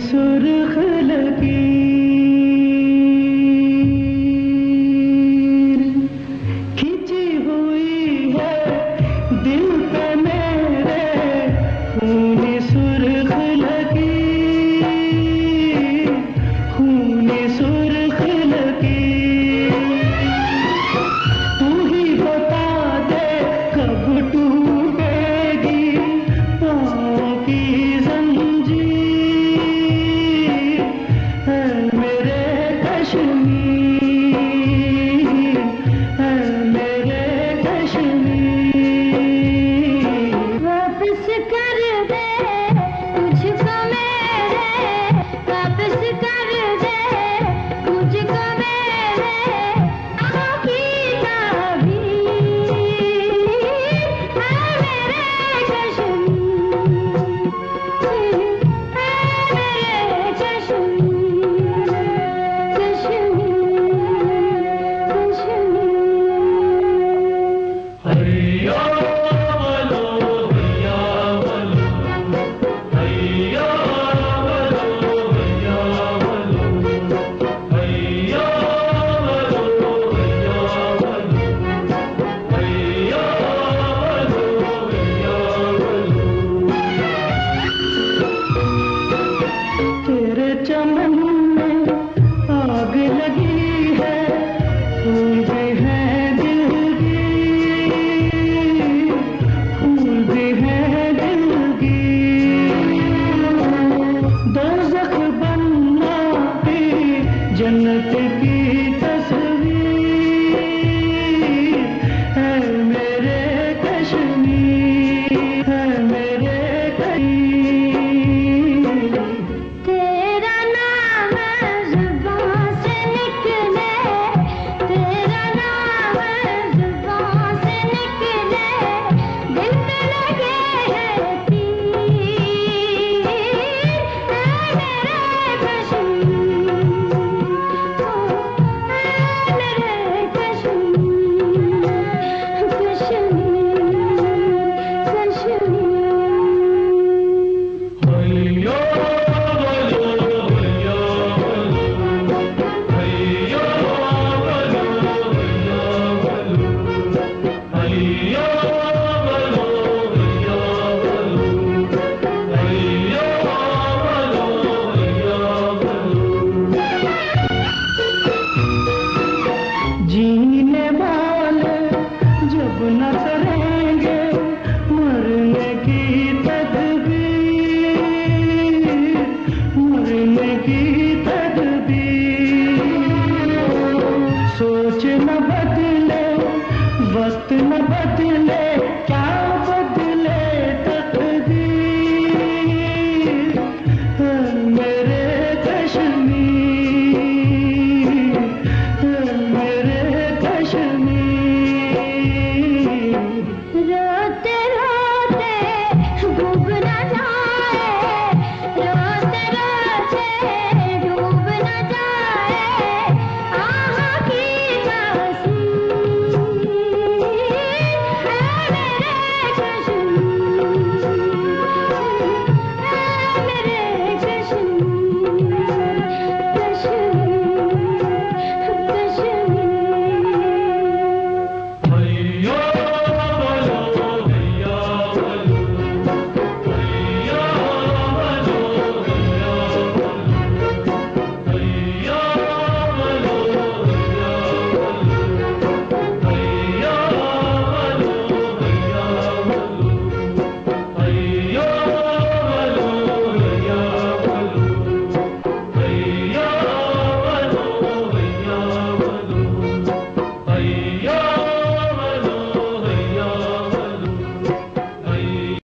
सुर्ख लकीर खिंची हुई है दिल पे मेरे, खून सुर्ख लकीर, खून सुर्ख लकीर। तू ही बता दे कब टूटेगी पाँव की जंजीर, है मेरे कश्मीर, है मेरे कश्मीर। वापस कर दे मुझको मेरे, वापस कर दे मुझको मेरे आँखों की ताबीर, है मेरे कश्मीर, है मेरे कश्मीर, कश्मीर, कश्मीर। हैया वलो, हैया वलो, हैया वलो, हैया वलो, हैया वलो, हैया वलो, हैया वलो, हैया वलो। तेरे चमन में आग लगी है, फूल भी है दिल की, फूल भी है दिल की। दोज़ख बनना भी जन्नत की